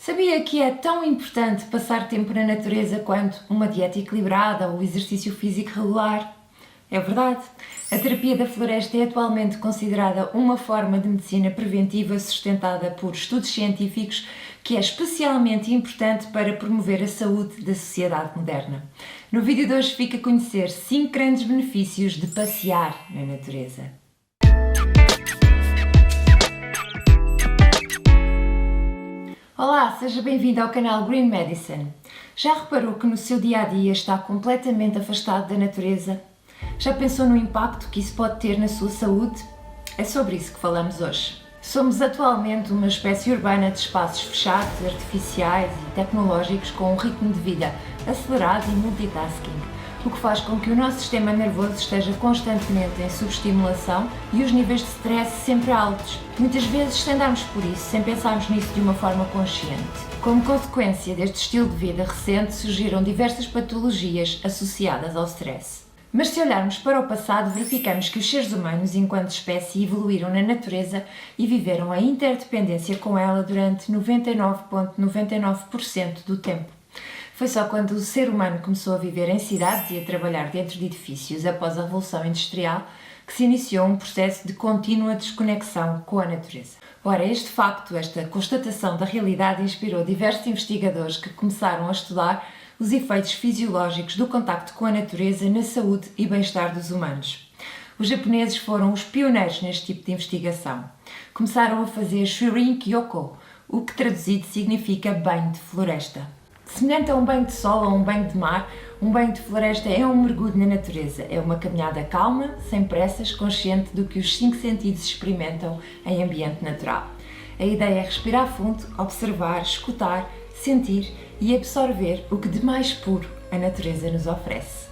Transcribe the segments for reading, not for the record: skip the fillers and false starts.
Sabia que é tão importante passar tempo na natureza quanto uma dieta equilibrada ou exercício físico regular? É verdade. A terapia da floresta é atualmente considerada uma forma de medicina preventiva sustentada por estudos científicos que é especialmente importante para promover a saúde da sociedade moderna. No vídeo de hoje fica a conhecer 5 grandes benefícios de passear na natureza. Olá, seja bem-vindo ao canal Green Medicine. Já reparou que no seu dia-a-dia está completamente afastado da natureza? Já pensou no impacto que isso pode ter na sua saúde? É sobre isso que falamos hoje. Somos atualmente uma espécie urbana de espaços fechados, artificiais e tecnológicos com um ritmo de vida acelerado e multitasking, o que faz com que o nosso sistema nervoso esteja constantemente em subestimulação e os níveis de stress sempre altos, muitas vezes sem darmos por isso, sem pensarmos nisso de uma forma consciente. Como consequência deste estilo de vida recente, surgiram diversas patologias associadas ao stress. Mas se olharmos para o passado, verificamos que os seres humanos, enquanto espécie, evoluíram na natureza e viveram a interdependência com ela durante 99,99% do tempo. Foi só quando o ser humano começou a viver em cidades e a trabalhar dentro de edifícios após a Revolução Industrial que se iniciou um processo de contínua desconexão com a natureza. Ora, este facto, esta constatação da realidade inspirou diversos investigadores que começaram a estudar os efeitos fisiológicos do contacto com a natureza na saúde e bem-estar dos humanos. Os japoneses foram os pioneiros neste tipo de investigação. Começaram a fazer Shurin-Kyoko, o que traduzido significa banho de floresta. Semelhante a um banho de sol ou um banho de mar, um banho de floresta é um mergulho na natureza. É uma caminhada calma, sem pressas, consciente do que os 5 sentidos experimentam em ambiente natural. A ideia é respirar fundo, observar, escutar, sentir e absorver o que de mais puro a natureza nos oferece.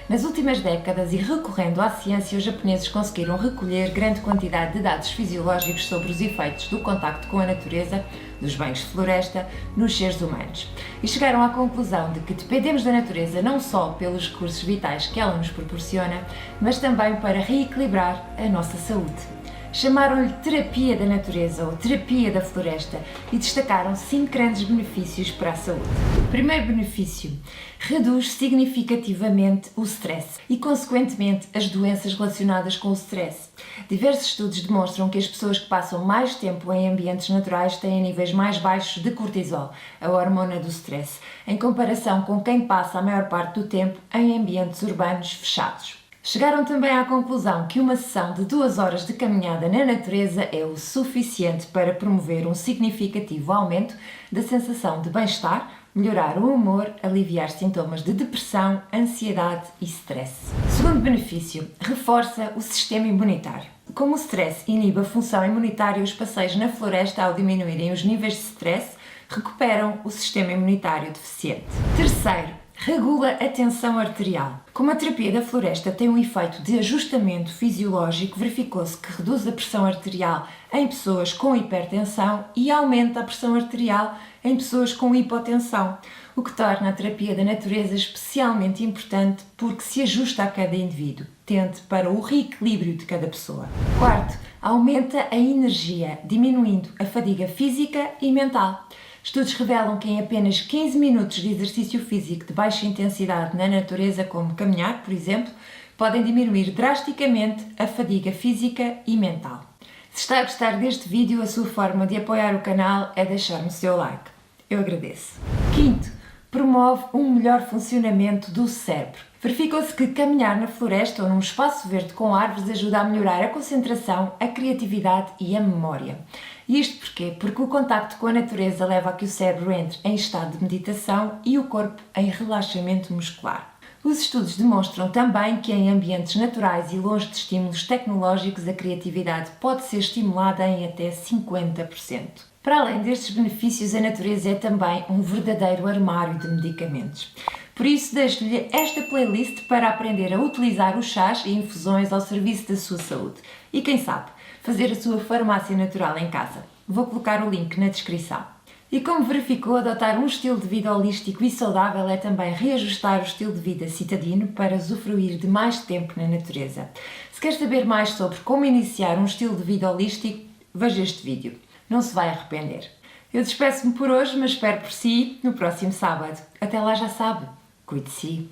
Nas últimas décadas e recorrendo à ciência, os japoneses conseguiram recolher grande quantidade de dados fisiológicos sobre os efeitos do contacto com a natureza, dos banhos de floresta, nos seres humanos. E chegaram à conclusão de que dependemos da natureza não só pelos recursos vitais que ela nos proporciona, mas também para reequilibrar a nossa saúde. Chamaram-lhe terapia da natureza ou terapia da floresta e destacaram 5 grandes benefícios para a saúde. Primeiro benefício: reduz significativamente o stress e, consequentemente, as doenças relacionadas com o stress. Diversos estudos demonstram que as pessoas que passam mais tempo em ambientes naturais têm níveis mais baixos de cortisol, a hormona do stress, em comparação com quem passa a maior parte do tempo em ambientes urbanos fechados. Chegaram também à conclusão que uma sessão de 2 horas de caminhada na natureza é o suficiente para promover um significativo aumento da sensação de bem-estar, melhorar o humor, aliviar sintomas de depressão, ansiedade e stress. Segundo benefício, reforça o sistema imunitário. Como o stress inibe a função imunitária, os passeios na floresta, ao diminuírem os níveis de stress, recuperam o sistema imunitário deficiente. Terceiro, regula a tensão arterial. Como a terapia da floresta tem um efeito de ajustamento fisiológico, verificou-se que reduz a pressão arterial em pessoas com hipertensão e aumenta a pressão arterial em pessoas com hipotensão, o que torna a terapia da natureza especialmente importante porque se ajusta a cada indivíduo, tende para o reequilíbrio de cada pessoa. Quarto, aumenta a energia, diminuindo a fadiga física e mental. Estudos revelam que em apenas 15 minutos de exercício físico de baixa intensidade na natureza, como caminhar, por exemplo, podem diminuir drasticamente a fadiga física e mental. Se está a gostar deste vídeo, a sua forma de apoiar o canal é deixar-me o seu like. Eu agradeço. Quinto, promove um melhor funcionamento do cérebro. Verificou-se que caminhar na floresta ou num espaço verde com árvores ajuda a melhorar a concentração, a criatividade e a memória. E isto porquê? Porque o contacto com a natureza leva a que o cérebro entre em estado de meditação e o corpo em relaxamento muscular. Os estudos demonstram também que em ambientes naturais e longe de estímulos tecnológicos a criatividade pode ser estimulada em até 50%. Para além destes benefícios, a natureza é também um verdadeiro armário de medicamentos. Por isso, deixo-lhe esta playlist para aprender a utilizar os chás e infusões ao serviço da sua saúde. E quem sabe, fazer a sua farmácia natural em casa. Vou colocar o link na descrição. E como verificou, adotar um estilo de vida holístico e saudável é também reajustar o estilo de vida citadino para usufruir de mais tempo na natureza. Se quer saber mais sobre como iniciar um estilo de vida holístico, veja este vídeo. Não se vai arrepender. Eu despeço-me por hoje, mas espero por si no próximo sábado. Até lá já sabe, cuide de si.